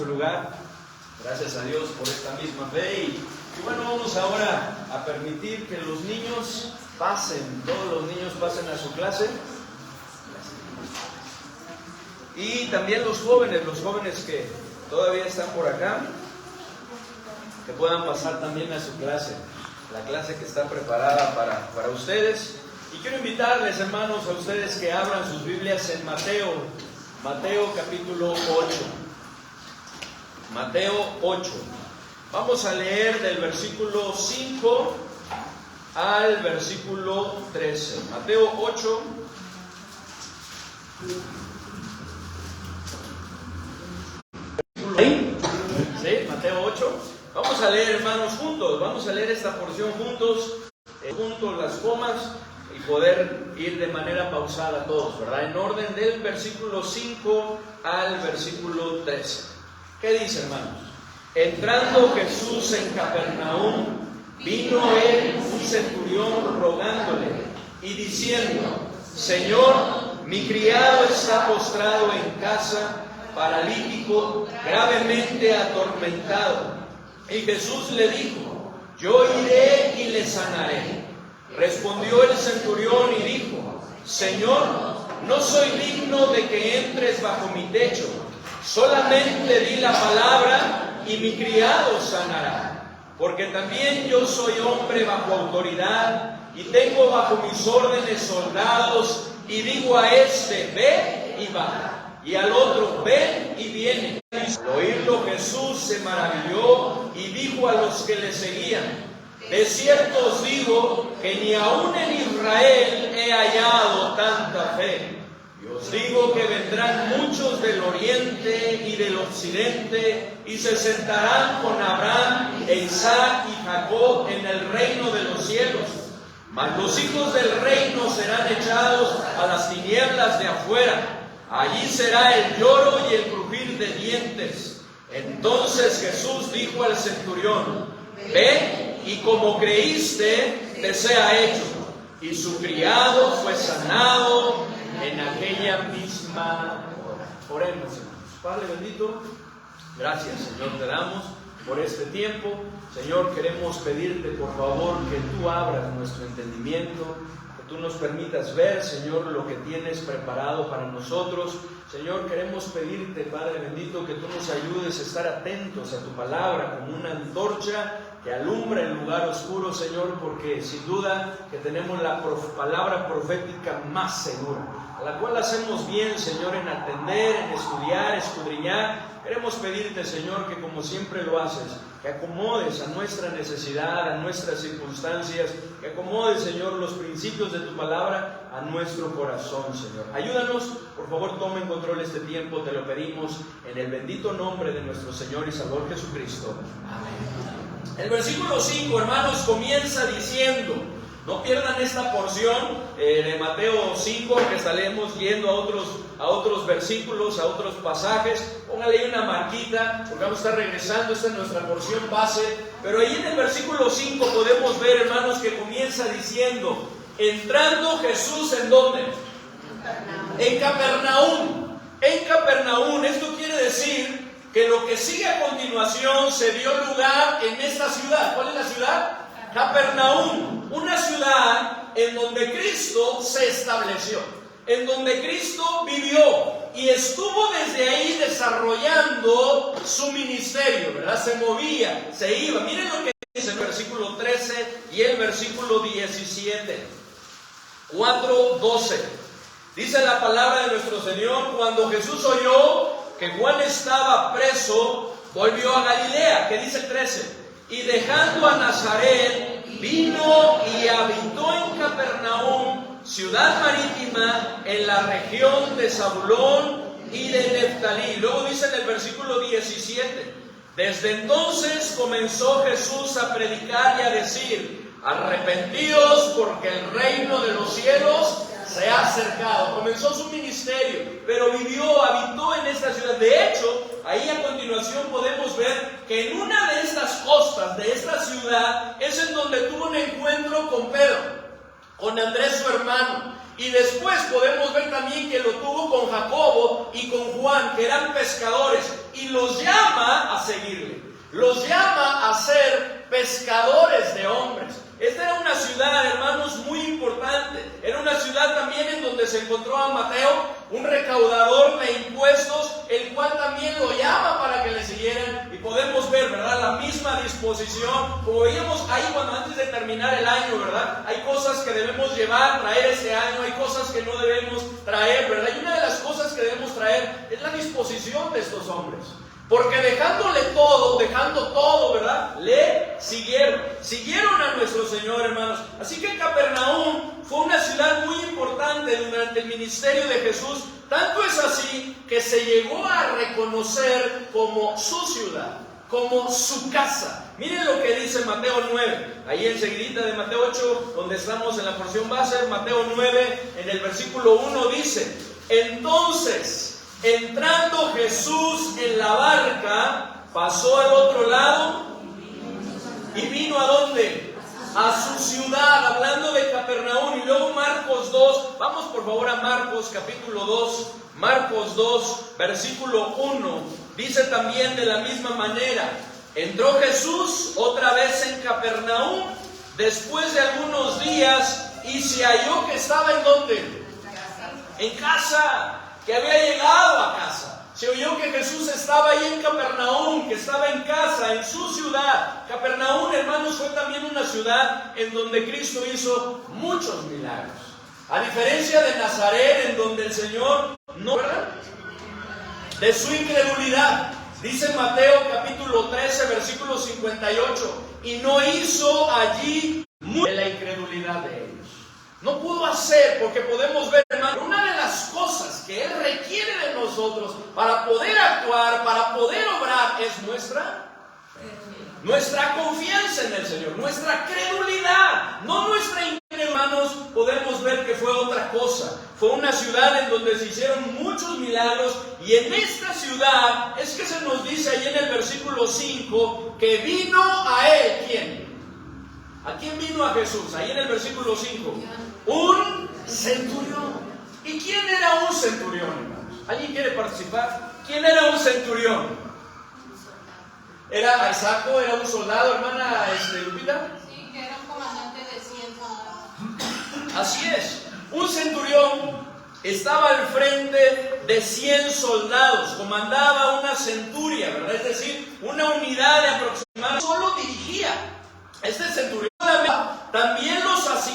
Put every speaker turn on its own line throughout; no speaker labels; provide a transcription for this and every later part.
su lugar. Gracias a Dios por esta misma fe. Y bueno, vamos ahora a permitir que los niños pasen, todos los niños pasen a su clase. Y también los jóvenes que todavía están por acá, que puedan pasar también a su clase, la clase que está preparada para ustedes. Y quiero invitarles, hermanos, a ustedes que abran sus Biblias en Mateo capítulo 8. Mateo 8. Vamos a leer del versículo 5 al versículo 13. Mateo 8. ¿Sí? Mateo 8. Vamos a leer, hermanos, juntos. Vamos a leer esta porción juntos, juntos las comas, y poder ir de manera pausada todos, ¿verdad? En orden del versículo 5 al versículo 13. ¿Qué dice, hermanos? Entrando Jesús en Capernaum, vino él un centurión rogándole y diciendo: Señor, mi criado está postrado en casa, paralítico, gravemente atormentado. Y Jesús le dijo: Yo iré y le sanaré. Respondió el centurión y dijo: Señor, no soy digno de que entres bajo mi techo. Solamente di la palabra y mi criado sanará. Porque también yo soy hombre bajo autoridad y tengo bajo mis órdenes soldados, y digo a este: ve y va, y al otro: ven y viene. Al oírlo Jesús se maravilló y dijo a los que le seguían: de cierto os digo que ni aun en Israel he hallado tanta fe. Y os digo que vendrán muchos del oriente y del occidente y se sentarán con Abraham e Isaac y Jacob en el reino de los cielos. Mas los hijos del reino serán echados a las tinieblas de afuera. Allí será el lloro y el crujir de dientes. Entonces Jesús dijo al centurión: ve, y como creíste, te sea hecho. Y su criado fue sanado en aquella misma hora. Oremos, hermanos. Padre bendito, gracias, Señor, te damos por este tiempo. Señor, queremos pedirte, por favor, que tú abras nuestro entendimiento, que tú nos permitas ver, Señor, lo que tienes preparado para nosotros. Señor, queremos pedirte, Padre bendito, que tú nos ayudes a estar atentos a tu palabra como una antorcha que alumbra el lugar oscuro, Señor, porque sin duda que tenemos la palabra profética más segura, a la cual hacemos bien, Señor, en atender, en estudiar, escudriñar. Queremos pedirte, Señor, que como siempre lo haces, que acomodes a nuestra necesidad, a nuestras circunstancias, que acomodes, Señor, los principios de tu palabra a nuestro corazón, Señor. Ayúdanos, por favor, toma en control este tiempo, te lo pedimos en el bendito nombre de nuestro Señor y Salvador Jesucristo. Amén. El versículo 5, hermanos, comienza diciendo, no pierdan esta porción de Mateo 5, que estaremos yendo a otros versículos, a otros pasajes. Póngale ahí una marquita, porque vamos a estar regresando. Esta es nuestra porción base. Pero ahí en el versículo 5 podemos ver, hermanos, que comienza diciendo: entrando Jesús, ¿en dónde? En Capernaum. En Capernaum. Esto quiere decir que lo que sigue a continuación se dio lugar en esta ciudad. ¿Cuál es la ciudad? Capernaum, una ciudad en donde Cristo se estableció, en donde Cristo vivió y estuvo desde ahí desarrollando su ministerio, ¿verdad? Se movía, se iba. Miren lo que dice el versículo 13 y el versículo 17. 4:12. Dice la palabra de nuestro Señor: cuando Jesús oyó que Juan estaba preso, volvió a Galilea. ¿Qué dice el 13? Y dejando a Nazaret, vino y habitó en Capernaum, ciudad marítima, en la región de Zabulón y de Neftalí. Luego dice en el versículo 17: desde entonces comenzó Jesús a predicar y a decir: arrepentíos, porque el reino de los cielos se ha acercado. Comenzó su ministerio, pero habitó en esta ciudad. De hecho, ahí a continuación podemos ver que en una de estas costas de esta ciudad es en donde tuvo un encuentro con Pedro. con Andrés su hermano. Y después podemos ver también que lo tuvo con Jacobo y con Juan, que eran pescadores, y los llama a seguirle. Los llama a ser pescadores de hombres. Esta era una ciudad, hermanos, muy importante. Era una ciudad también en donde se encontró a Mateo, un recaudador de impuestos, el cual también lo llama para que le siguieran. Y podemos ver, ¿verdad?, la misma disposición. Como veíamos ahí cuando antes de terminar el año, ¿verdad?, hay cosas que debemos llevar, traer este año, hay cosas que no debemos traer, ¿verdad? Y una de las cosas que debemos traer es la disposición de estos hombres. Porque dejando todo, ¿verdad?, le siguieron a nuestro Señor, hermanos. Así que Capernaum fue una ciudad muy importante durante el ministerio de Jesús. Tanto es así que se llegó a reconocer como su ciudad, como su casa. Miren lo que dice Mateo 9, ahí enseguidita de Mateo 8, donde estamos en la porción base. Mateo 9, en el versículo 1 dice: entonces, entrando Jesús en la barca, pasó al otro lado y vino ¿a dónde? A su ciudad, hablando de Capernaum. Y luego Marcos 2, vamos por favor a Marcos capítulo 2, Marcos 2, versículo 1, dice también de la misma manera: entró Jesús otra vez en Capernaum después de algunos días y se halló que estaba ¿en dónde? En casa. Que había llegado a casa. Se oyó que Jesús estaba ahí en Capernaum, que estaba en casa, en su ciudad. Capernaum, hermanos, fue también una ciudad en donde Cristo hizo muchos milagros. A diferencia de Nazaret, en donde el Señor no, ¿verdad?, de su incredulidad. Dice Mateo capítulo 13, versículo 58, y no hizo allí de la incredulidad de ellos. No pudo hacer, porque podemos ver, hermano, una de las cosas que Él requiere de nosotros para poder actuar, para poder obrar, es nuestra confianza en el Señor, nuestra credulidad, no nuestra incredulidad. Hermanos, podemos ver que fue otra cosa. Fue una ciudad en donde se hicieron muchos milagros, y en esta ciudad es que se nos dice ahí en el versículo 5 que vino a Él, ¿quién? ¿A quién vino a Jesús? Ahí en el versículo 5. Un centurión. ¿Y quién era un centurión, hermanos? ¿Alguien quiere participar? ¿Quién era un centurión? ¿Era Aisaco? ¿Era un soldado, hermana Lupita?
Sí, que era un comandante de 100 soldados.
Así es. Un centurión estaba al frente de 100 soldados. Comandaba una centuria, ¿verdad? Es decir, una unidad de aproximadamente. Solo dirigía. Este centurión también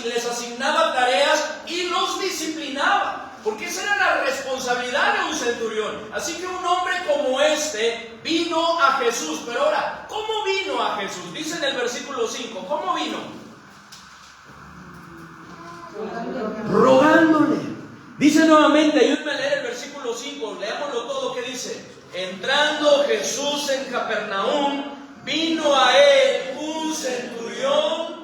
les asignaba tareas y los disciplinaba, porque esa era la responsabilidad de un centurión. Así que un hombre como este vino a Jesús. Pero ahora, ¿cómo vino a Jesús? Dice en el versículo 5, ¿cómo vino? Rogándole. Dice nuevamente, ayúdenme a leer el versículo 5, leámoslo todo, ¿qué dice? Entrando Jesús en Capernaum, vino a él un centurión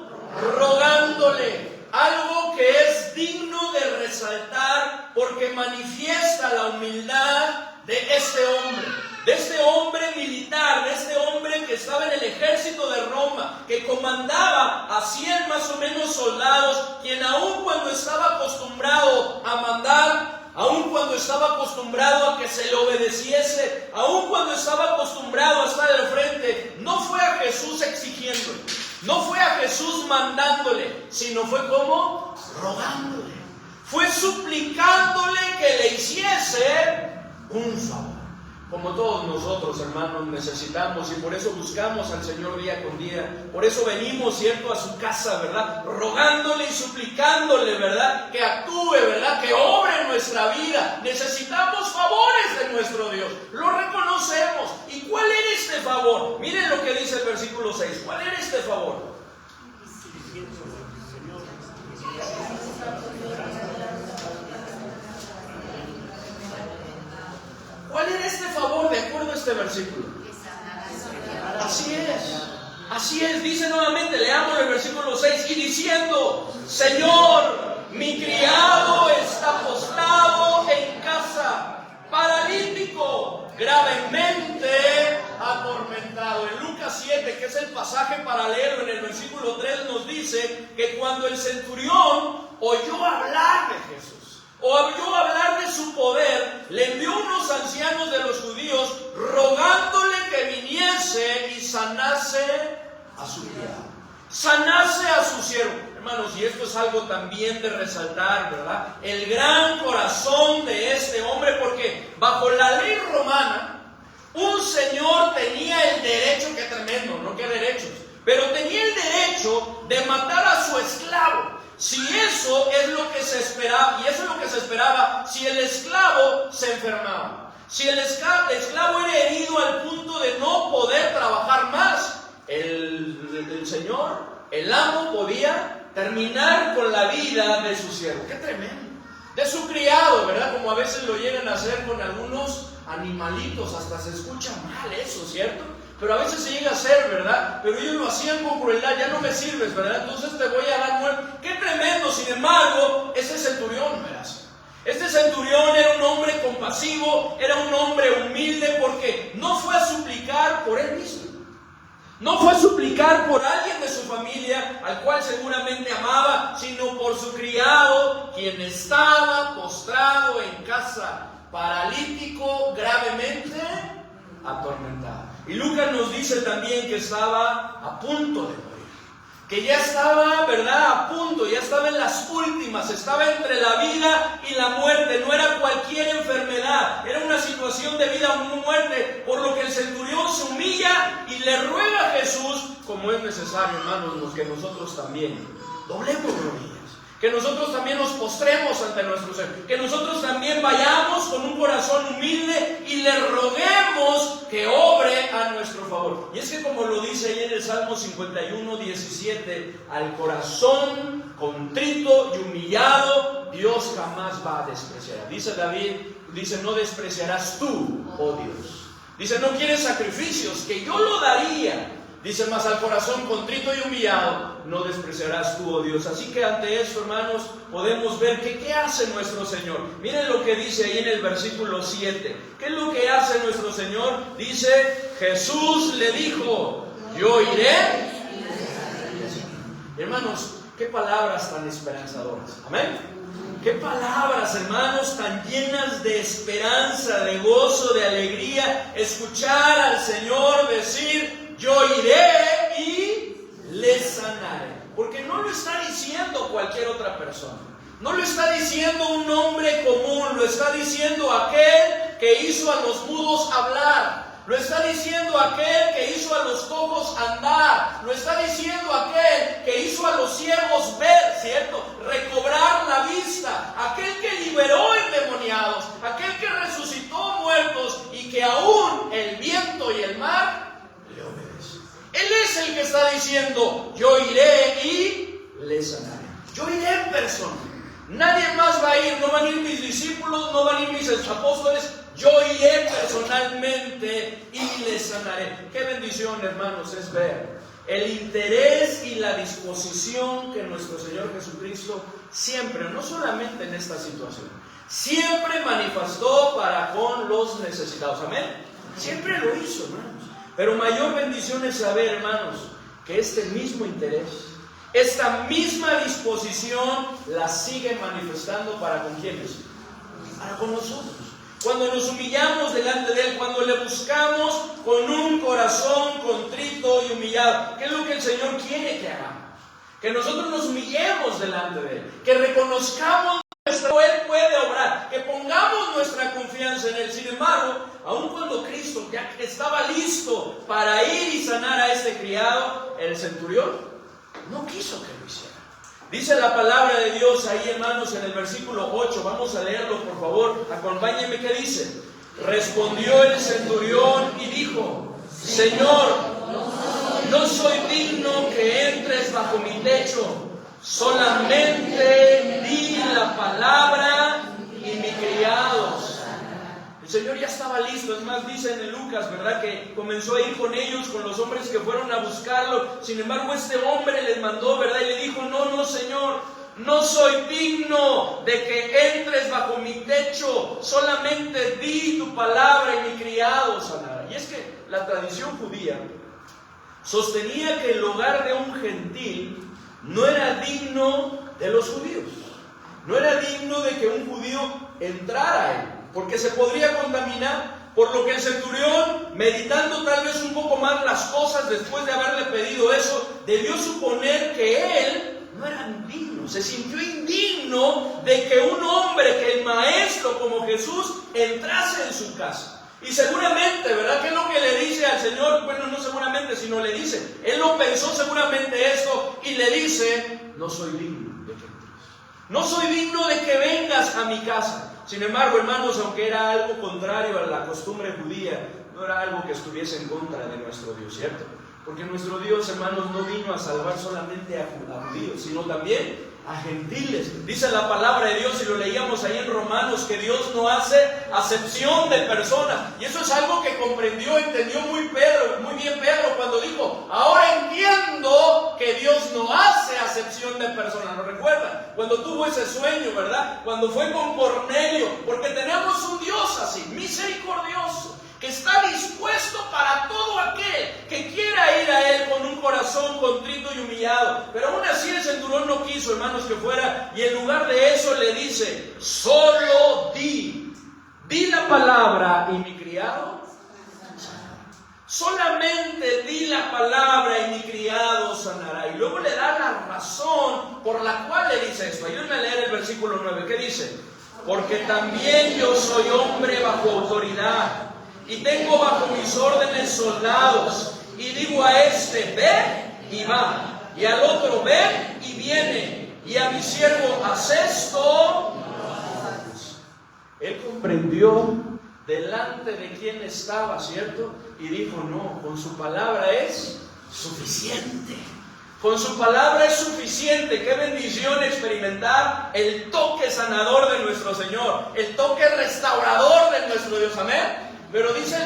rogándole, algo que es digno de resaltar porque manifiesta la humildad de este hombre militar, de este hombre que estaba en el ejército de Roma, que comandaba a 100 más o menos soldados, quien aun cuando estaba acostumbrado a mandar, aun cuando estaba acostumbrado a que se le obedeciese, aun cuando estaba acostumbrado a estar al frente, no fue a Jesús exigiéndole, no fue a Jesús mandándole, sino fue como rogándole, fue suplicándole que le hiciese un favor. Como todos nosotros, hermanos, necesitamos, y por eso buscamos al Señor día con día. Por eso venimos, ¿cierto?, a su casa, ¿verdad?, rogándole y suplicándole, ¿verdad?, que actúe, ¿verdad?, que obre en nuestra vida. Necesitamos favores de nuestro Dios, lo reconocemos. ¿Y cuál era este favor? Miren lo que dice el versículo 6. ¿Cuál era este favor? ¿Cuál era este favor de acuerdo a este versículo? Así es, dice nuevamente, leamos el versículo 6, y diciendo: Señor, mi criado está postrado en casa, paralítico, gravemente atormentado. En Lucas 7, que es el pasaje paralelo, en el versículo 3 nos dice que cuando el centurión oyó hablar de Jesús, oyó hablar de su poder, le envió unos ancianos de los judíos rogándole que viniese y sanase a su criado, sanase a su siervo. Hermanos, y esto es algo también de resaltar, ¿verdad? El gran corazón de este hombre, porque bajo la ley romana, un señor tenía el derecho, que tremendo, no que derechos, pero tenía el derecho de matar a su esclavo. Si eso es lo que se esperaba, y eso es lo que se esperaba, si el esclavo se enfermaba, si el esclavo era herido al punto de no poder trabajar más, el señor, el amo, podía terminar con la vida de su siervo. ¡Qué tremendo! De su criado, ¿verdad? Como a veces lo llegan a hacer con algunos animalitos, hasta se escucha mal eso, ¿cierto? Pero a veces se llega a hacer, ¿verdad? Pero ellos lo hacían con crueldad, ya no me sirves, ¿verdad? Entonces te voy a dar muerte. ¡Qué tremendo! Sin embargo, ese centurión, ¿verdad? Este centurión era un hombre compasivo, era un hombre humilde, porque no fue a suplicar por él mismo. No fue a suplicar por alguien de su familia, al cual seguramente amaba, sino por su criado, quien estaba postrado en casa, paralítico, gravemente atormentado. Y Lucas nos dice también que estaba a punto de morir, que ya estaba, ¿verdad?, a punto, ya estaba en las últimas, estaba entre la vida y la muerte. No era cualquier enfermedad, era una situación de vida o muerte, por lo que el centurión se humilla y le ruega a Jesús, como es necesario, hermanos, que nosotros también doblemos rodillas, que nosotros también nos postremos ante nuestro Señor, que nosotros también vayamos con un corazón humilde y le roguemos que obre a nuestro favor. Y es que, como lo dice ahí en el Salmo 51, 17, al corazón contrito y humillado Dios jamás va a despreciar. Dice David, dice, no despreciarás tú, oh Dios. Dice, no quieres sacrificios, que yo lo daría. Dice, más al corazón contrito y humillado no despreciarás tú, oh Dios. Así que ante esto, hermanos, podemos ver que ¿qué hace nuestro Señor? Miren lo que dice ahí en el versículo 7. ¿Qué es lo que hace nuestro Señor? Dice, Jesús le dijo, yo iré. Hermanos, qué palabras tan esperanzadoras. Amén. Qué palabras, hermanos, tan llenas de esperanza, de gozo, de alegría. Escuchar al Señor decir, yo iré y le sanaré. Porque no lo está diciendo cualquier otra persona. No lo está diciendo un hombre común. Lo está diciendo aquel que hizo a los mudos hablar. Lo está diciendo aquel que hizo a los cojos andar. Lo está diciendo aquel que hizo a los ciegos ver, ¿cierto? Recobrar la vista. Aquel que liberó endemoniados. Aquel que resucitó muertos y que aún el viento y el mar le obedecen. Él es el que está diciendo, yo iré y le sanaré. Yo iré en persona. Nadie más va a ir. No van a ir mis discípulos, no van a ir mis apóstoles. Yo iré personalmente y le sanaré. Qué bendición, hermanos, es ver el interés y la disposición que nuestro Señor Jesucristo siempre, no solamente en esta situación, siempre manifestó para con los necesitados. Amén. Siempre lo hizo, hermanos. Pero mayor bendición es saber, hermanos, que este mismo interés, esta misma disposición la sigue manifestando para con quienes, para con nosotros. Cuando nos humillamos delante de Él, cuando le buscamos con un corazón contrito y humillado. ¿Qué es lo que el Señor quiere que hagamos? Que nosotros nos humillemos delante de Él, que reconozcamos nuestro Él puede obrar, que pongamos nuestra confianza en Él. Sin embargo, aun cuando Cristo ya estaba listo para ir y sanar a este criado, el centurión no quiso que lo hiciera. Dice la palabra de Dios ahí, hermanos, en el versículo 8. Vamos a leerlo, por favor. Acompáñenme. ¿Qué dice? Respondió el centurión y dijo, Señor, no soy digno que entres bajo mi techo. Solamente di la palabra y mi criado sanará. El Señor ya estaba listo. Es más, dice en el Lucas, ¿verdad?, que comenzó a ir con ellos, con los hombres que fueron a buscarlo. Sin embargo, este hombre les mandó, ¿verdad?, y le dijo, no, Señor, no soy digno de que entres bajo mi techo. Solamente di tu palabra y mi criado sanará. Y es que la tradición judía sostenía que el hogar de un gentil no era digno de los judíos. No era digno de que un judío entrara a él, porque se podría contaminar. Por lo que el centurión, meditando tal vez un poco más las cosas después de haberle pedido eso, debió suponer que él no era digno. Se sintió indigno de que un hombre, que el maestro como Jesús, entrase en su casa. Y seguramente, ¿verdad? ¿Qué es lo que le dice al Señor? Bueno, no seguramente, sino le dice. Él lo pensó seguramente esto y le dice: no soy digno de que entres. No soy digno de que vengas a mi casa. Sin embargo, hermanos, aunque era algo contrario a la costumbre judía, no era algo que estuviese en contra de nuestro Dios, ¿cierto? Porque nuestro Dios, hermanos, no vino a salvar solamente a judíos, sino también a gentiles. Dice la palabra de Dios, y lo leíamos ahí en Romanos, que Dios no hace acepción de personas. Y eso es algo que entendió muy bien Pedro, cuando dijo: ahora entiendo que Dios no hace acepción de personas. ¿Lo recuerdan? Cuando tuvo ese sueño, ¿verdad? Cuando fue con Cornelio, porque tenemos un Dios así, misericordioso, que está dispuesto para todo aquel que quiera ir a Él con un corazón contrito y humillado. Pero aún así el centurión no quiso, hermanos, que fuera, y en lugar de eso le dice: solo di la palabra y mi criado sanará. Solamente di la palabra y mi criado sanará. Y luego le da la razón por la cual le dice esto. Ayúdenme a leer el versículo 9. ¿Qué dice? Porque también yo soy hombre bajo autoridad, y tengo bajo mis órdenes soldados, y digo a este: ve y va, y al otro: ve y viene, y a mi siervo: haz esto. Él comprendió delante de quién estaba, ¿cierto? Y dijo: no, con su palabra es suficiente. Con su palabra es suficiente. Qué bendición experimentar el toque sanador de nuestro Señor, el toque restaurador de nuestro Dios. Amén. Pero dice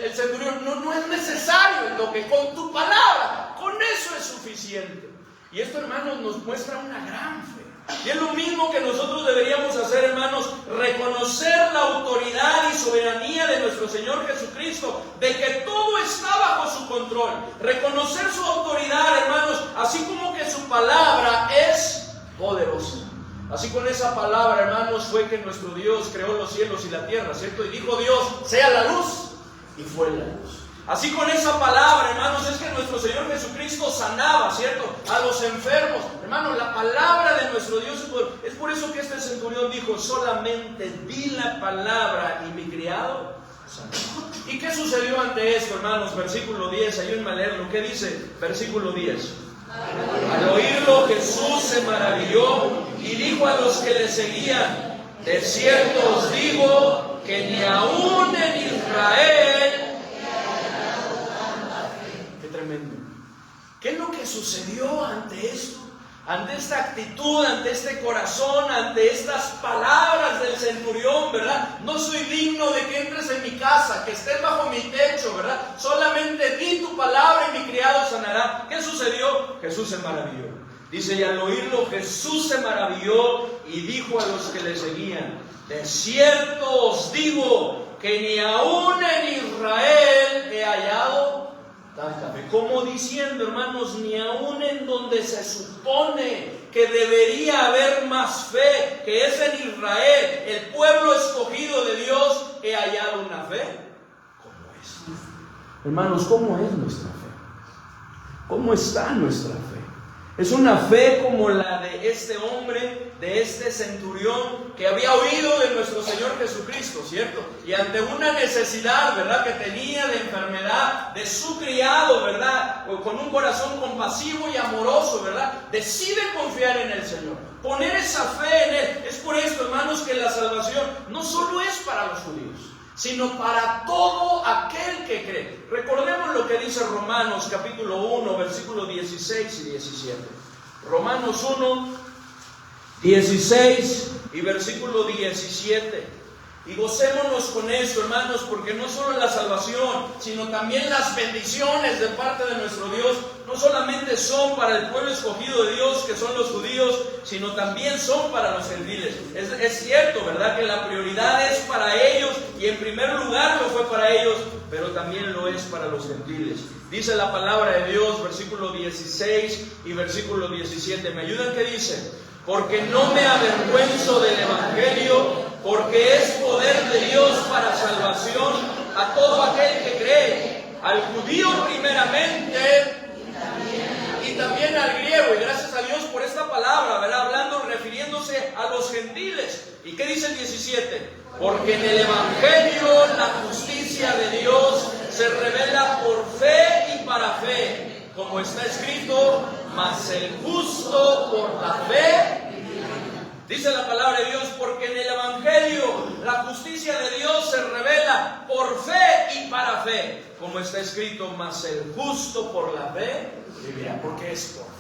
el centurión: no es necesario el toque, con tu palabra, con eso es suficiente. Y esto, hermanos, nos muestra una gran fe. Y es lo mismo que nosotros deberíamos hacer, hermanos: reconocer la autoridad y soberanía de nuestro Señor Jesucristo, de que todo está bajo su control. Reconocer su autoridad, hermanos, así como que su palabra es poderosa. Así con esa palabra, hermanos, fue que nuestro Dios creó los cielos y la tierra, ¿cierto? Y dijo Dios: sea la luz, y fue la luz. Así con esa palabra, hermanos, es que nuestro Señor Jesucristo sanaba, ¿cierto?, a los enfermos. Hermanos, la palabra de nuestro Dios es por eso que este centurión dijo: solamente di la palabra y mi criado sanará. ¿Y qué sucedió ante esto, hermanos? Versículo 10, ayúdenme a leerlo. ¿Qué dice? Versículo 10. Al oírlo, Jesús se maravilló y dijo a los que le seguían: de cierto os digo que ni aún en Israel. Qué tremendo. ¿Qué es lo que sucedió ante esto? Ante esta actitud, ante este corazón, ante estas palabras del centurión, ¿verdad? No soy digno de que entres en mi casa, que estés bajo mi techo, ¿verdad? Solamente di tu palabra y mi criado sanará. ¿Qué sucedió? Jesús se maravilló. Dice: y al oírlo, Jesús se maravilló y dijo a los que le seguían: de cierto os digo que ni aún en Israel he hallado tanta fe. Como diciendo, hermanos, ni aún en donde se supone que debería haber más fe, que es en Israel, el pueblo escogido de Dios, he hallado una fe como esta. Hermanos, ¿cómo es nuestra fe? ¿Cómo está nuestra fe? Es una fe como la de este hombre, de este centurión, que había oído de nuestro Señor Jesucristo, ¿cierto? Y ante una necesidad, ¿verdad?, que tenía de enfermedad de su criado, ¿verdad?, con un corazón compasivo y amoroso, ¿verdad?, decide confiar en el Señor, poner esa fe en Él. Es por esto, hermanos, que la salvación no solo es para los judíos, sino para todo aquel que cree. Recordemos lo que dice Romanos capítulo 1, versículos 16 y 17. Romanos 1, 16 y versículo 17. Y gocémonos con esto, hermanos, porque no solo la salvación, sino también las bendiciones de parte de nuestro Dios, no solamente son para el pueblo escogido de Dios, que son los judíos, sino también son para los gentiles. Es cierto, ¿verdad?, que la prioridad es para ellos, y en primer lugar lo fue para ellos, pero también lo es para los gentiles. Dice la palabra de Dios, versículo 16 y versículo 17. ¿Me ayudan? ¿Qué dice? porque no me avergüenzo del Evangelio, porque es poder de Dios para salvación a todo aquel que cree, al judío primeramente y también al griego. Y gracias a Dios por esta palabra, ¿verdad? Hablando, refiriéndose a los gentiles. ¿Y qué dice el 17? Porque en el Evangelio la justicia de Dios se revela por fe y para fe, como está escrito, mas el justo por la fe. Dice la palabra de Dios, porque en el Evangelio la justicia de Dios se revela por fe y para fe, como está escrito, mas el justo por la fe vivirá. Porque es por fe.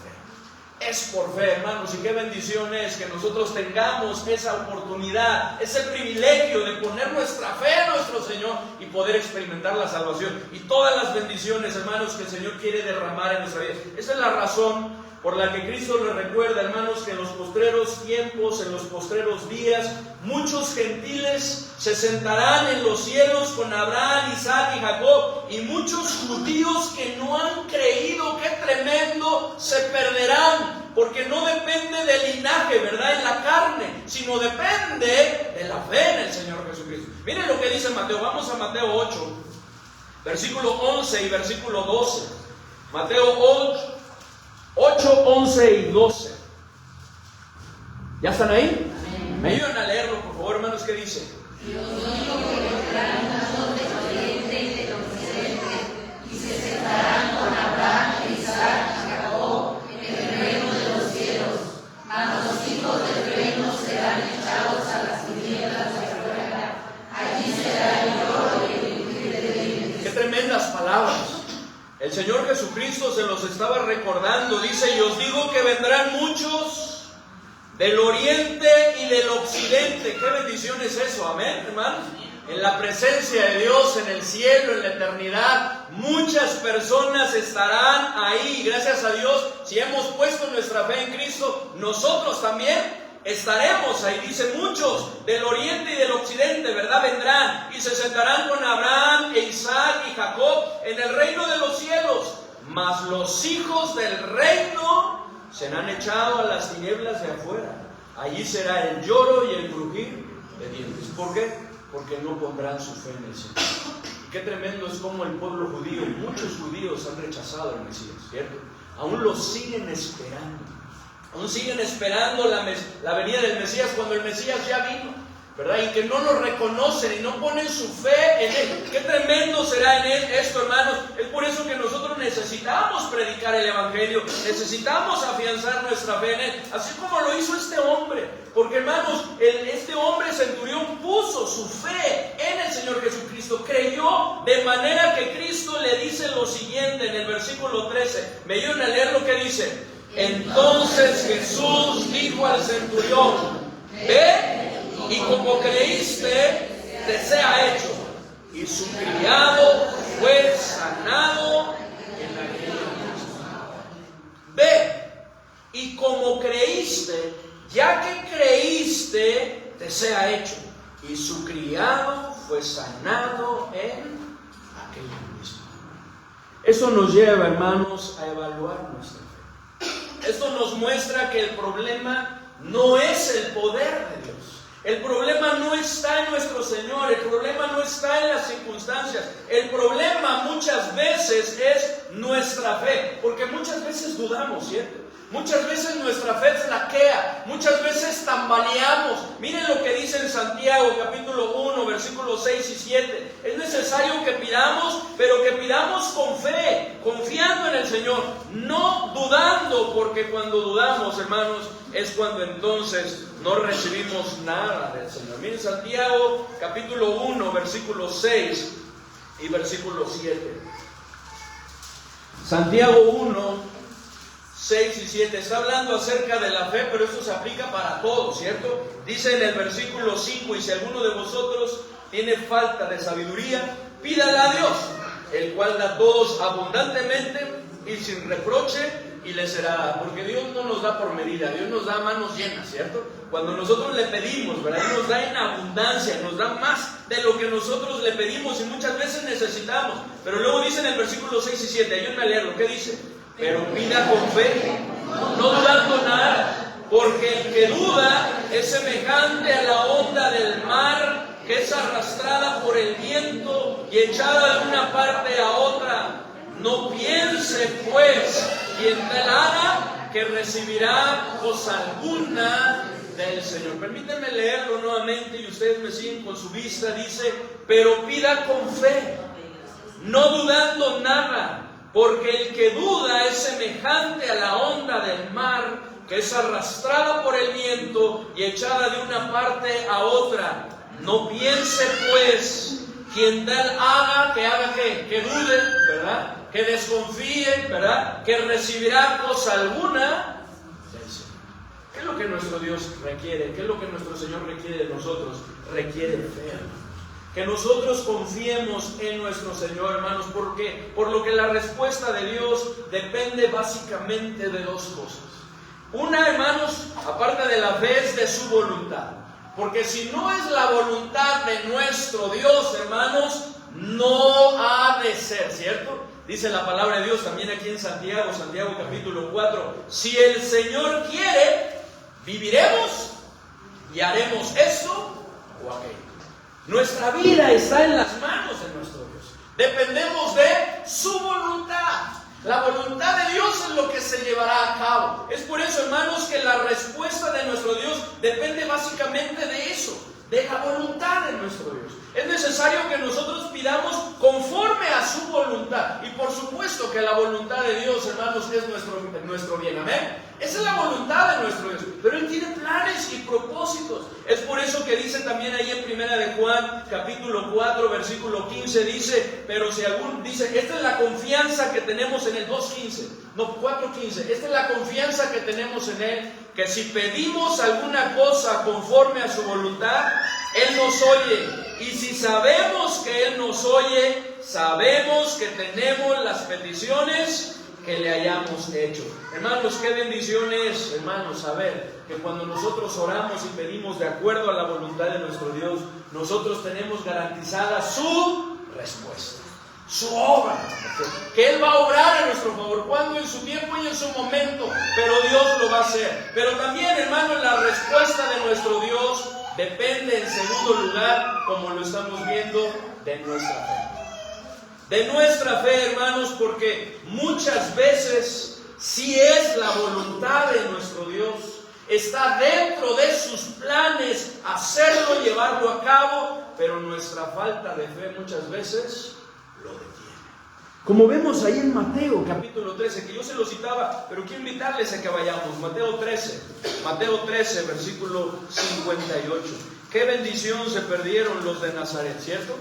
Es por fe, hermanos, y qué bendición es que nosotros tengamos esa oportunidad, ese privilegio de poner nuestra fe en nuestro Señor y poder experimentar la salvación y todas las bendiciones, hermanos, que el Señor quiere derramar en nuestra vida. Esa es la razón por la que Cristo les recuerda, hermanos, que en los postreros tiempos, en los postreros días, muchos gentiles se sentarán en los cielos con Abraham, Isaac y Jacob, y muchos judíos que no han creído, qué tremendo, se perderán, porque no depende del linaje, ¿verdad?, en la carne, sino depende de la fe en el Señor Jesucristo. Miren lo que dice Mateo. Vamos a Mateo 8, versículo 11 y versículo 12. Mateo 8, 11 y 12. ¿Ya están ahí? Amén. ¿Me ayudan a leerlo, por favor, hermanos? ¿Qué dice?
Dios dijo que vendrán unos del oriente y del occidente, y se sentarán con Abraham, Isaac y Jacob en el reino de los cielos, mas los hijos del reino serán echados a las tinieblas de afuera. Allí será el lloro y el crujir de dientes.
Qué tremendas palabras. El Señor Jesucristo se los estaba recordando. Dice, y os digo que vendrán muchos del oriente y del occidente. Qué bendición es eso, amén, hermanos. En la presencia de Dios, en el cielo, en la eternidad, muchas personas estarán ahí. Gracias a Dios, si hemos puesto nuestra fe en Cristo, nosotros también estaremos ahí. Dice, muchos del oriente y del occidente, ¿verdad?, vendrán y se sentarán con Abraham e Isaac y Jacob en el reino de los cielos, mas los hijos del reino serán echados a las tinieblas de afuera. Allí será el lloro y el crujir de dientes. ¿Por qué? Porque no pondrán su fe en el Señor. Y qué tremendo es como el pueblo judío, muchos judíos han rechazado al Mesías, ¿cierto? Aún lo siguen esperando. Aún siguen esperando la venida del Mesías cuando el Mesías ya vino, ¿verdad? Y que no lo reconocen y no ponen su fe en Él. Qué tremendo será en Él esto, hermanos. Es por eso que nosotros necesitamos predicar el Evangelio, necesitamos afianzar nuestra fe en Él, así como lo hizo este hombre. Porque, hermanos, este hombre centurión puso su fe en el Señor Jesucristo, creyó, de manera que Cristo le dice lo siguiente en el versículo 13. Me ayudan a leer lo que dice. Entonces Jesús dijo al centurión, ve y como creíste, te sea hecho. Y su criado fue sanado en aquel momento. Ve y como creíste, ya que creíste, te sea hecho. Y su criado fue sanado en aquel mismo. Eso nos lleva, hermanos, a evaluar nuestra fe. Esto nos muestra que el problema no es el poder de Dios. El problema no está en nuestro Señor. El problema no está en las circunstancias. El problema muchas veces es nuestra fe. Porque muchas veces dudamos, ¿cierto? Muchas veces nuestra fe flaquea. Muchas veces tambaleamos. Miren lo que dice en Santiago capítulo 1 versículos 6 y 7. Es necesario que pidamos, pero que pidamos con fe, confiando en el Señor, no dudando, porque cuando dudamos, hermanos, es cuando entonces no recibimos nada del Señor. Miren Santiago capítulo 1 versículo 6 y versículo 7. Santiago 1 6 y 7, está hablando acerca de la fe, pero esto se aplica para todos, ¿cierto? Dice en el versículo 5, y si alguno de vosotros tiene falta de sabiduría, pídala a Dios, el cual da a todos abundantemente y sin reproche, y le será dado. Porque Dios no nos da por medida, Dios nos da manos llenas, ¿cierto? Cuando nosotros le pedimos, ¿verdad? Él nos da en abundancia, nos da más de lo que nosotros le pedimos y muchas veces necesitamos. Pero luego dice en el versículo 6 y 7, ayúdenme a leerlo, ¿qué dice? Pero pida con fe, no dudando nada, porque el que duda es semejante a la onda del mar, que es arrastrada por el viento y echada de una parte a otra. No piense pues quien tal haga que recibirá cosa alguna del Señor. Permítanme leerlo nuevamente y ustedes me siguen con su vista. Dice: pero pida con fe, no dudando nada, porque el que duda es semejante a la onda del mar, que es arrastrada por el viento y echada de una parte a otra. No piense pues quien tal haga, que haga ¿qué? Que dude, ¿verdad? Que desconfíe, ¿verdad? Que recibirá cosa alguna del Señor. ¿Qué es lo que nuestro Dios requiere? ¿Qué es lo que nuestro Señor requiere de nosotros? Requiere fe, hermano. Que nosotros confiemos en nuestro Señor, hermanos, porque por lo que la respuesta de Dios depende básicamente de dos cosas. Una, hermanos, aparte de la fe, es de su voluntad. Porque si no es la voluntad de nuestro Dios, hermanos, no ha de ser, ¿cierto? Dice la palabra de Dios también aquí en Santiago capítulo 4. Si el Señor quiere, viviremos y haremos esto o aquello. Nuestra vida está en las manos de nuestro Dios. Dependemos de su voluntad. La voluntad de Dios es lo que se llevará a cabo. Es por eso, hermanos, que la respuesta de nuestro Dios depende básicamente de eso, de la voluntad de nuestro Dios. Es necesario que nosotros pidamos conforme a su voluntad. Y por supuesto que la voluntad de Dios, hermanos, es nuestro bien. Amén. Esa es la voluntad de nuestro Dios. Pero Él tiene planes y propósitos. Es por eso que dice también ahí en Primera de Juan, capítulo 4, versículo 15, dice, pero si algún, dice, esta es la confianza que tenemos en el 2.15, no, 4.15, esta es la confianza que tenemos en Él, que si pedimos alguna cosa conforme a su voluntad, Él nos oye. Y si sabemos que Él nos oye, sabemos que tenemos las peticiones que le hayamos hecho. Hermanos, qué bendición es, hermanos, saber que cuando nosotros oramos y pedimos de acuerdo a la voluntad de nuestro Dios, nosotros tenemos garantizada su respuesta, su obra, que Él va a obrar a nuestro favor, cuando en su tiempo y en su momento, pero Dios lo va a hacer. Pero también, hermanos, la respuesta de nuestro Dios depende, en segundo lugar, como lo estamos viendo, de nuestra fe. De nuestra fe, hermanos, porque muchas veces, si es la voluntad de nuestro Dios, está dentro de sus planes hacerlo, llevarlo a cabo, pero nuestra falta de fe muchas veces lo detiene. Como vemos ahí en Mateo capítulo 13, que yo se lo citaba, pero quiero invitarles a que vayamos. Mateo 13, versículo 58. Qué bendición se perdieron los de Nazaret, ¿cierto?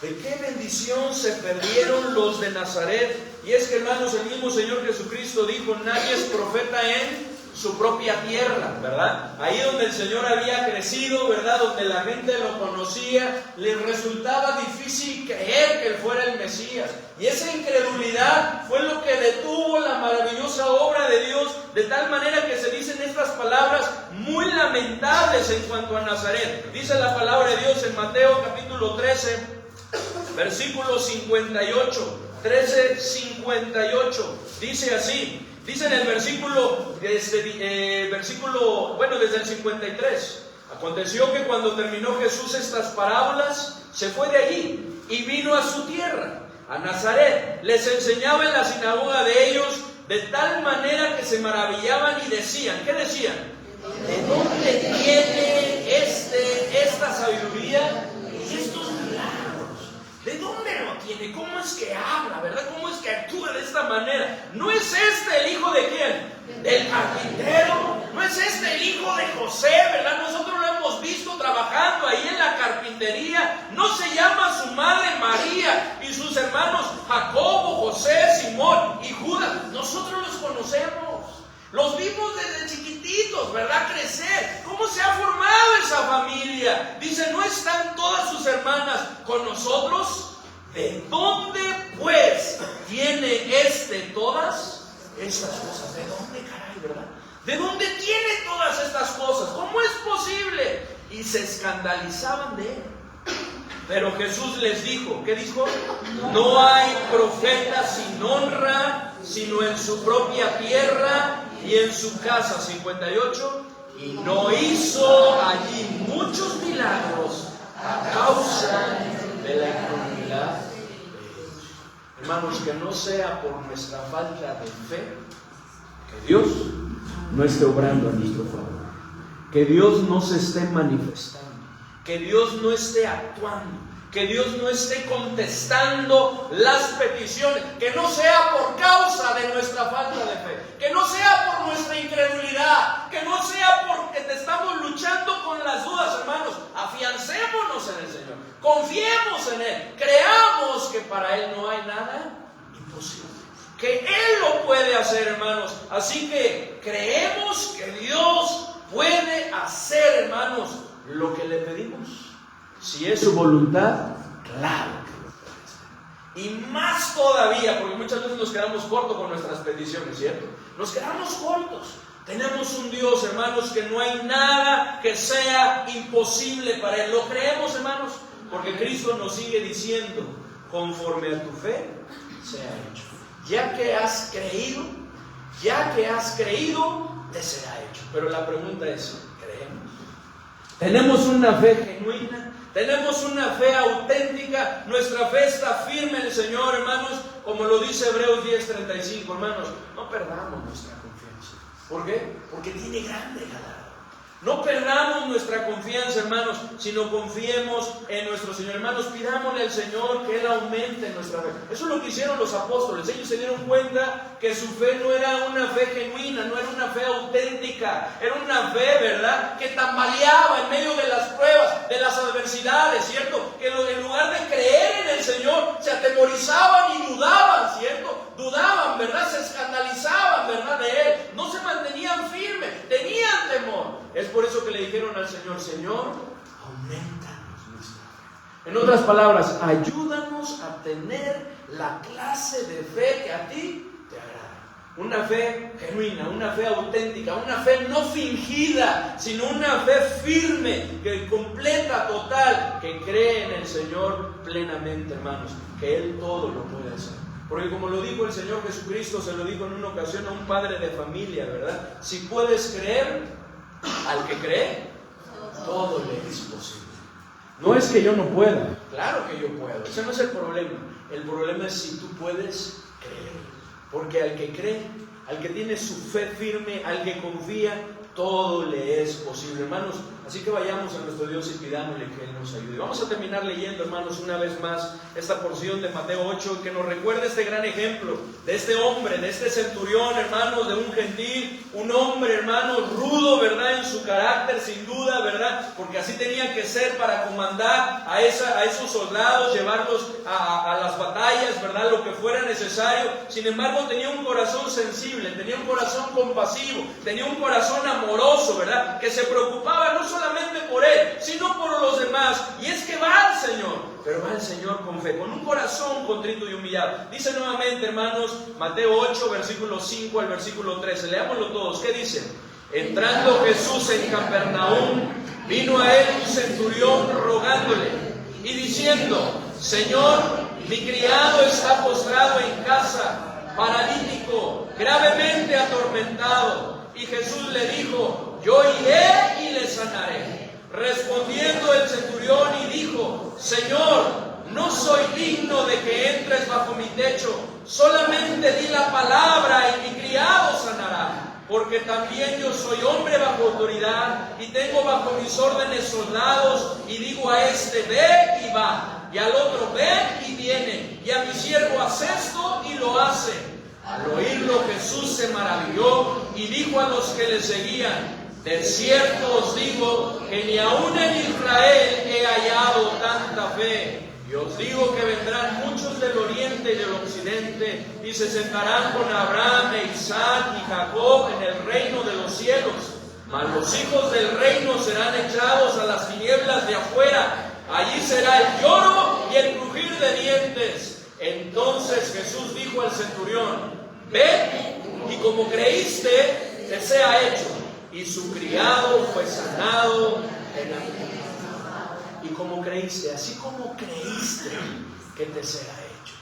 ¿De qué bendición se perdieron los de Nazaret? Y es que, hermanos, el mismo Señor Jesucristo dijo, nadie es profeta en su propia tierra, ¿verdad? Ahí donde el Señor había crecido, ¿verdad? Donde la gente lo conocía, les resultaba difícil creer que Él fuera el Mesías. Y esa incredulidad fue lo que detuvo la maravillosa obra de Dios, de tal manera que se dicen estas palabras muy lamentables en cuanto a Nazaret. Dice la palabra de Dios en Mateo capítulo 13, versículo 58, 13:58, dice así, dice en el versículo, desde el 53, aconteció que cuando terminó Jesús estas parábolas, se fue de allí y vino a su tierra, a Nazaret, les enseñaba en la sinagoga de ellos, de tal manera que se maravillaban y decían, ¿qué decían? ¿De dónde tiene esta sabiduría y estos milagros? ¿De dónde lo tiene? ¿Cómo es que habla, verdad? ¿Cómo es que actúa de esta manera? ¿No es este el hijo de quién? ¿Del carpintero? ¿No es este el hijo de José, verdad? Nosotros lo hemos visto trabajando ahí en la carpintería. ¿No se llama su madre María y sus hermanos Jacobo, José, Simón y Judas? Nosotros los conocemos. Los vimos desde chiquititos, ¿verdad? Crecer. ¿Cómo se ha formado esa familia? Dice, ¿no están todas sus hermanas con nosotros? ¿De dónde, pues, tiene todas estas cosas? ¿De dónde, caray, verdad? ¿De dónde tiene todas estas cosas? ¿Cómo es posible? Y se escandalizaban de él. Pero Jesús les dijo, ¿qué dijo? No hay profeta sin honra, sino en su propia tierra y en su casa 58, y no hizo allí muchos milagros a causa de la incredulidad de ellos. Hermanos, que no sea por nuestra falta de fe que Dios no esté obrando a nuestro favor, que Dios no se esté manifestando, que Dios no esté actuando, que Dios no esté contestando las peticiones, que no sea por causa de nuestra falta de fe, que no sea por nuestra incredulidad, que no sea porque te estamos luchando con las dudas, hermanos. Afiancémonos en el Señor, confiemos en Él, creamos que para Él no hay nada imposible, que Él lo puede hacer, hermanos. Así que creemos que Dios puede hacer, hermanos, lo que le pedimos. Si es su voluntad, claro que lo puede hacer. Y más todavía, porque muchas veces nos quedamos cortos con nuestras peticiones, ¿cierto? Nos quedamos cortos. Tenemos un Dios, hermanos, que no hay nada que sea imposible para Él. ¿Lo creemos, hermanos? Porque Cristo nos sigue diciendo, conforme a tu fe, sea hecho. Ya que has creído, te será hecho. Pero la pregunta es, ¿creemos? ¿Tenemos una fe genuina? ¿Tenemos una fe auténtica? ¿Nuestra fe está firme en el Señor, hermanos? Como lo dice Hebreos 10:35, hermanos, no perdamos nuestra confianza. ¿Por qué? Porque tiene grande galardón. No perdamos nuestra confianza, hermanos, sino confiemos en nuestro Señor. Hermanos, pidámosle al Señor que Él aumente nuestra fe. Eso es lo que hicieron los apóstoles. Ellos se dieron cuenta que su fe no era una fe genuina, no era una fe auténtica. Era una fe, ¿verdad?, que tambaleaba en medio de las pruebas, de las adversidades, ¿cierto? Que en lugar de creer en el Señor, se atemorizaban y dudaban, ¿cierto? Dudaban, ¿verdad? Se escandalizaban, ¿verdad?, de Él. No se mantenían firmes, tenían temor. Es por eso que le dijeron al Señor, Señor, aumentanos nuestra fe. En otras palabras, ayúdanos a tener la clase de fe que a ti te agrada. Una fe genuina, una fe auténtica, una fe no fingida, sino una fe firme, que completa, total, que cree en el Señor plenamente, hermanos, que Él todo lo puede hacer. Porque como lo dijo el Señor Jesucristo, se lo dijo en una ocasión a un padre de familia, ¿verdad? Si puedes creer, al que cree, todo le es posible. No es que yo no pueda, claro que yo puedo, ese no es el problema. El problema es si tú puedes creer. Porque al que cree, al que tiene su fe firme, al que confía, todo le es posible, hermanos. Así que vayamos a nuestro Dios y pidámosle que Él nos ayude. Vamos a terminar leyendo, hermanos, una vez más esta porción de Mateo 8, que nos recuerda este gran ejemplo de este hombre, de este centurión, hermanos, de un gentil, un hombre, hermanos, rudo, ¿verdad?, en su carácter, sin duda, ¿verdad?, porque así tenía que ser para comandar a esos soldados, llevarlos a las batallas, ¿verdad?, lo que fuera necesario. Sin embargo, tenía un corazón sensible, tenía un corazón compasivo, tenía un corazón amoroso, ¿verdad?, que se preocupaba no solamente por él, sino por los demás. Y es que va al Señor, pero va al Señor con fe, con un corazón contrito y humillado. Dice nuevamente, hermanos, Mateo 8, versículo 5 al versículo 13. Leámoslo todos. ¿Qué dice? Entrando Jesús en Capernaum, vino a él un centurión rogándole y diciendo, Señor, mi criado está postrado en casa, paralítico, gravemente atormentado. Y Jesús le dijo, yo iré y le sanaré. Respondiendo el centurión y dijo, Señor, no soy digno de que entres bajo mi techo, solamente di la palabra y mi criado sanará. Porque también yo soy hombre bajo autoridad y tengo bajo mis órdenes soldados, y digo a este, ve y va, y al otro, ve y viene, y a mi siervo, haz esto y lo hace. Al oírlo Jesús se maravilló y dijo a los que le seguían, de cierto os digo que ni aun en Israel he hallado tanta fe. Y os digo que vendrán muchos del oriente y del occidente y se sentarán con Abraham e Isaac y Jacob en el reino de los cielos. Mas los hijos del reino serán echados a las tinieblas de afuera. Allí será el lloro y el crujir de dientes. Entonces Jesús dijo al centurión, ve y como creíste, te sea hecho. Y su criado fue sanado en la vida. Y como creíste, así como creíste, que te sea hecho.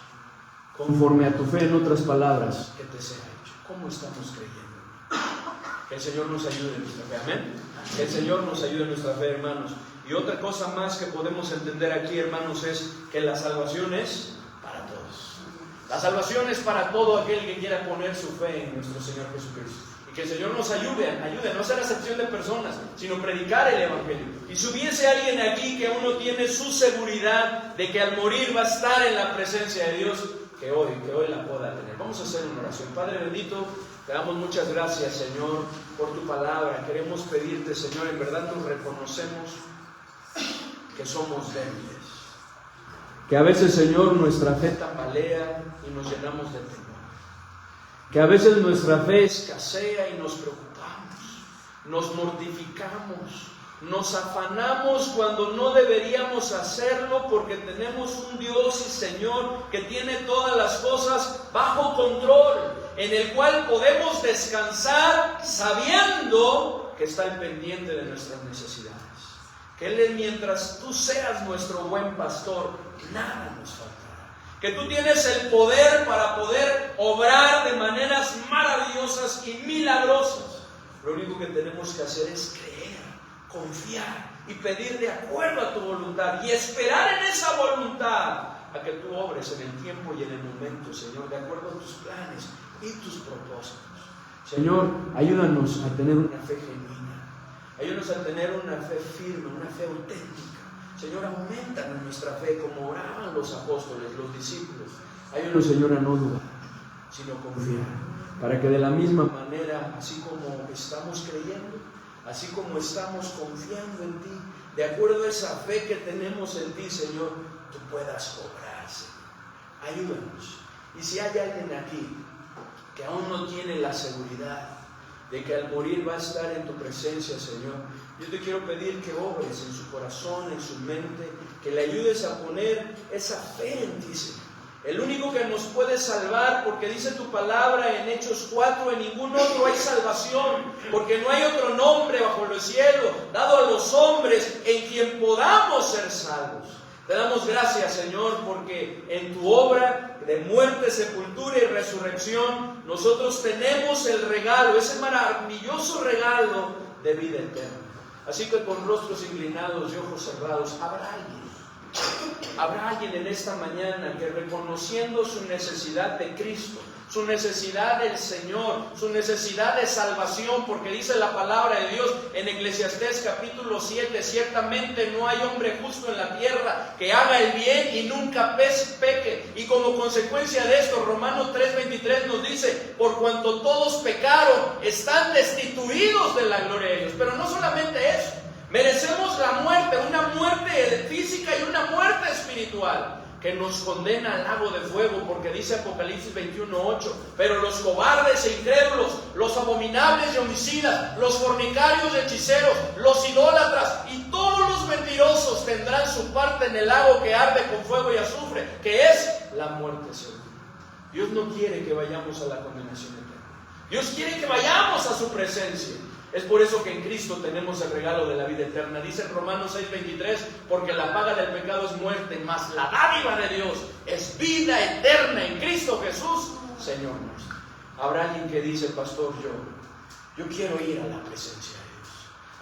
Conforme a tu fe, en otras palabras, que te sea hecho. ¿Cómo estamos creyendo? Que el Señor nos ayude en nuestra fe, amén. Que el Señor nos ayude en nuestra fe, hermanos. Y otra cosa más que podemos entender aquí, hermanos, es que la salvación es para todos. La salvación es para todo aquel que quiera poner su fe en nuestro Señor Jesucristo. Y que el Señor nos ayude a no ser acepción de personas, sino predicar el Evangelio. Y si hubiese alguien aquí que aún no tiene su seguridad de que al morir va a estar en la presencia de Dios, que hoy la pueda tener. Vamos a hacer una oración. Padre bendito, te damos muchas gracias, Señor, por tu palabra. Queremos pedirte, Señor, en verdad nos reconocemos que somos débiles. Que a veces, Señor, nuestra fe tambalea y nos llenamos de temor. Que a veces nuestra fe escasea y nos preocupamos, nos mortificamos, nos afanamos cuando no deberíamos hacerlo, porque tenemos un Dios y Señor que tiene todas las cosas bajo control, en el cual podemos descansar sabiendo que está al pendiente de nuestras necesidades. Que Él, mientras tú seas nuestro buen pastor, nada nos faltará. Que tú tienes el poder para poder obrar de maneras maravillosas y milagrosas. Lo único que tenemos que hacer es creer, confiar y pedir de acuerdo a tu voluntad y esperar en esa voluntad a que tú obres en el tiempo y en el momento, Señor, de acuerdo a tus planes y tus propósitos. Señor, ayúdanos a tener una fe genuina, ayúdanos a tener una fe firme, una fe auténtica. Señor, aumenta nuestra fe como oraban los apóstoles, los discípulos. Ayúdanos, Señor, a no dudar, sino confiar, para que de la misma manera, así como estamos creyendo, así como estamos confiando en ti, de acuerdo a esa fe que tenemos en ti, Señor, tú puedas obrar, Señor. Ayúdanos. Y si hay alguien aquí que aún no tiene la seguridad de que al morir va a estar en tu presencia, Señor, yo te quiero pedir que obres en su corazón, en su mente, que le ayudes a poner esa fe en ti, Señor. El único que nos puede salvar, porque dice tu palabra en Hechos 4, en ningún otro hay salvación, porque no hay otro nombre bajo el cielo dado a los hombres en quien podamos ser salvos. Te damos gracias, Señor, porque en tu obra de muerte, sepultura y resurrección, nosotros tenemos el regalo, ese maravilloso regalo de vida eterna. Así que con rostros inclinados y ojos cerrados, habrá alguien en esta mañana que, reconociendo su necesidad de Cristo, su necesidad del Señor, su necesidad de salvación, porque dice la palabra de Dios en Eclesiastés capítulo 7, ciertamente no hay hombre justo en la tierra que haga el bien y nunca peque. Y como consecuencia de esto, Romanos 3:23 nos dice, por cuanto todos pecaron, están destituidos de la gloria de Dios. Pero no solamente eso, merecemos la muerte, una muerte física y una muerte espiritual, que nos condena al lago de fuego, porque dice Apocalipsis 21:8, pero los cobardes e incrédulos, los abominables y homicidas, los fornicarios y hechiceros, los idólatras y todos los mentirosos tendrán su parte en el lago que arde con fuego y azufre, que es la muerte segura. Dios no quiere que vayamos a la condenación eterna. Dios quiere que vayamos a su presencia. Es por eso que en Cristo tenemos el regalo de la vida eterna. Dice en Romanos 6:23, porque la paga del pecado es muerte, mas la dádiva de Dios es vida eterna en Cristo Jesús, Señor nuestro. Habrá alguien que dice, pastor, yo quiero ir a la presencia de Dios.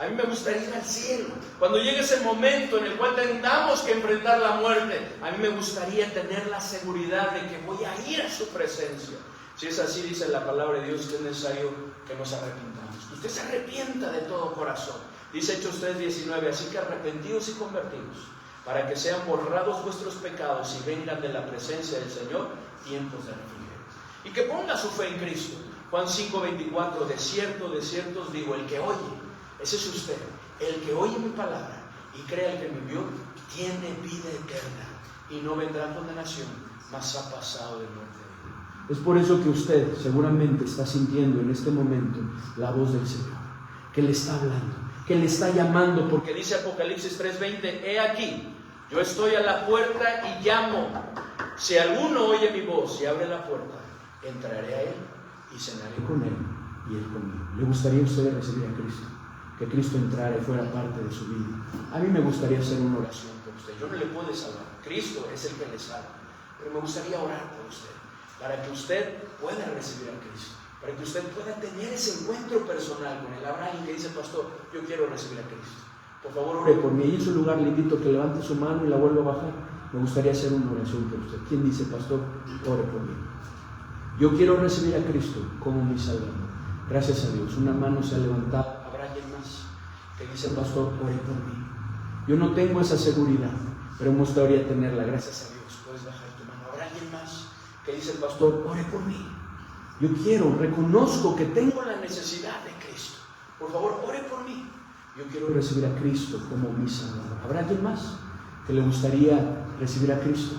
A mí me gustaría ir al cielo. Cuando llegue ese momento en el cual tengamos que enfrentar la muerte, a mí me gustaría tener la seguridad de que voy a ir a su presencia. Si es así, dice la palabra de Dios, que es necesario que nos arrepintamos. Usted se arrepienta de todo corazón. Dice Hechos 3:19, así que arrepentidos y convertidos, para que sean borrados vuestros pecados y vengan de la presencia del Señor tiempos de refrigerio. Y que ponga su fe en Cristo. Juan 5:24, de cierto os digo, el que oye, ese es usted, el que oye mi palabra y cree al que me envió, tiene vida eterna y no vendrá condenación, mas ha pasado de muerte. Es por eso que usted seguramente está sintiendo en este momento la voz del Señor, que le está hablando, que le está llamando, porque dice Apocalipsis 3:20, he aquí, yo estoy a la puerta y llamo. Si alguno oye mi voz y abre la puerta, entraré a él y cenaré con él y él conmigo. ¿Le gustaría a usted recibir a Cristo? Que Cristo entrara y fuera parte de su vida. A mí me gustaría hacer una oración por usted. Yo no le puedo salvar, Cristo es el que le salva, pero me gustaría orar por usted, para que usted pueda recibir a Cristo. para que usted pueda tener ese encuentro personal con él. Habrá alguien que dice, pastor, yo quiero recibir a Cristo. Por favor, ore por mí. Ahí en su lugar le invito a que levante su mano y la vuelva a bajar. Me gustaría hacer una oración por usted. ¿Quién dice, pastor, ore por mí? Yo quiero recibir a Cristo como mi Salvador. Gracias a Dios. Una mano se ha levantado. Habrá alguien más que dice, pastor, ore por mí. Yo no tengo esa seguridad, pero me gustaría tenerla. Gracias a Dios. Puedes bajar tu mano. Habrá alguien más que dice, pastor, ore por mí. Yo quiero, reconozco que tengo la necesidad de Cristo. Por favor, ore por mí. Yo quiero recibir a Cristo como mi Salvador. ¿Habrá alguien más que le gustaría recibir a Cristo?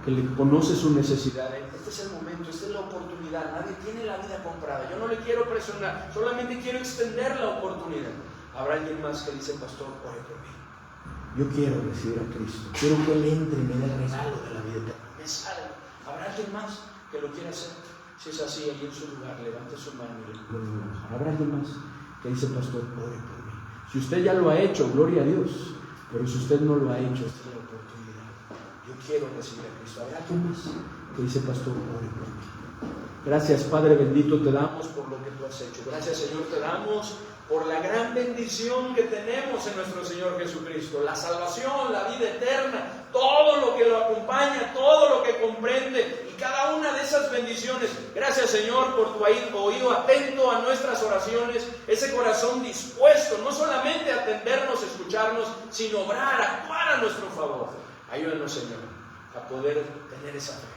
Que le conoce su necesidad. Este es el momento, esta es la oportunidad. Nadie tiene la vida comprada. Yo no le quiero presionar, solamente quiero extender la oportunidad. ¿Habrá alguien más que dice, pastor, ore por mí? Yo quiero recibir a Cristo. Quiero que Él entre y me dé el regalo de la vida eterna. Me salve. ¿Habrá alguien más que lo quiera hacer? Si es así, ahí en su lugar, levante su mano y le vuelve a bajar. ¿Habrá alguien más que dice, pastor, ore por mí? Si usted ya lo ha hecho, gloria a Dios. Pero si usted no lo ha hecho, esta es la oportunidad. Yo quiero recibir a Cristo. ¿Habrá alguien más que dice, pastor, ore por mí? Gracias, Padre bendito, te damos por lo que tú has hecho. Gracias, Señor, te damos por la gran bendición que tenemos en nuestro Señor Jesucristo. La salvación, la vida eterna, todo lo que lo acompaña, todo lo que comprende y cada una de esas bendiciones. Gracias, Señor, por tu oído atento a nuestras oraciones, ese corazón dispuesto no solamente a atendernos, escucharnos, sino obrar, actuar a nuestro favor. Ayúdanos, Señor, a poder tener esa fe.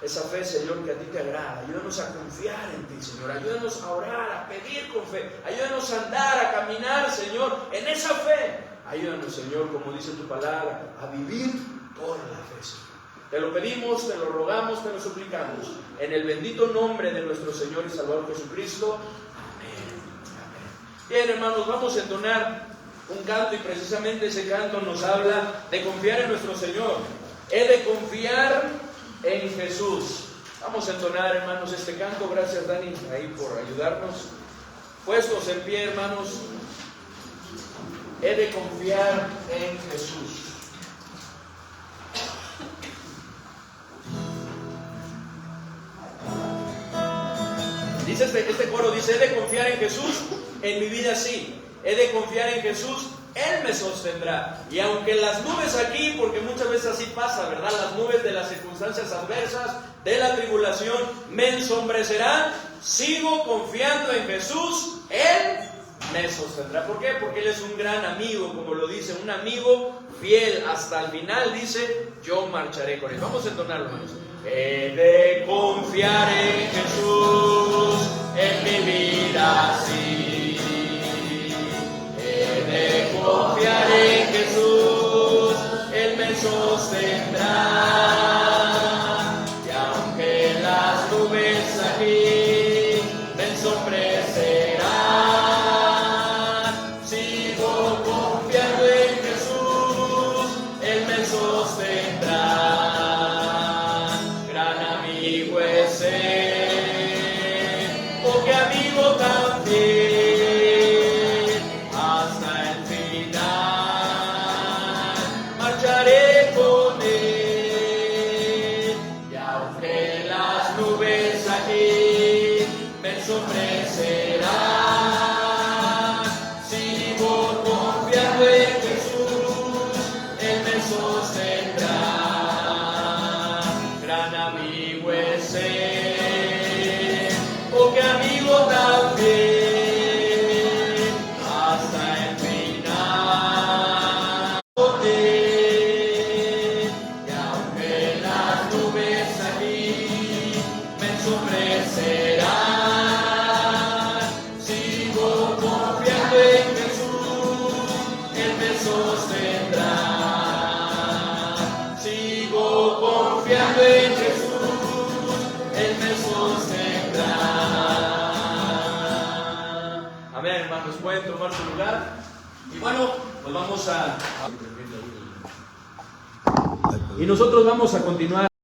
Esa fe, Señor, que a ti te agrada. Ayúdanos a confiar en ti, Señor. Ayúdanos a orar, a pedir con fe. Ayúdanos a andar, a caminar, Señor, en esa fe. Ayúdanos, Señor, como dice tu palabra, a vivir por la fe, Señor. Te lo pedimos, te lo rogamos, te lo suplicamos. En el bendito nombre de nuestro Señor y Salvador Jesucristo. Amén. Amén. Bien, hermanos, vamos a entonar un canto y precisamente ese canto nos habla de confiar en nuestro Señor. He de confiar en Jesús. Vamos a entonar, hermanos, este canto. Gracias, Dani, ahí por ayudarnos. Puestos en pie, hermanos. He de confiar en Jesús. Dice este coro, dice, he de confiar en Jesús, en mi vida sí. He de confiar en Jesús, Él me sostendrá. Y aunque las nubes aquí, porque muchas veces así pasa, ¿verdad? Las nubes de las circunstancias adversas, de la tribulación, me ensombrecerán, sigo confiando en Jesús, Él me sostendrá. ¿Por qué? Porque Él es un gran amigo, como lo dice, un amigo fiel. Hasta el final dice, yo marcharé con Él. Vamos a entonarlo, hermanos. He de confiar en Jesús, en mi vida sí. He de confiar en Jesús, Él me sostendrá. Y aunque las nubes aquí me ensombrecerán, sigo confiando en Jesús, Él me sostendrá. Gran amigo es Él, oh qué amigo tan fiel, hasta el final marcharé con Él. Y aunque las nubes aquí me ensombrecerán, sigo confiando en Jesús, Él me sostendrá. Gran amigo es Él, oh qué amigo tan fiel, hasta el final con Él. Y aunque las nubes aquí me ensombrecerán, sigo confiando en Jesús, Él me sostendrá. Sigo confiando en Jesús, Él me sostendrá. Amén, hermanos, pueden tomar su lugar. Y bueno, pues vamos a... Y nosotros vamos a continuar.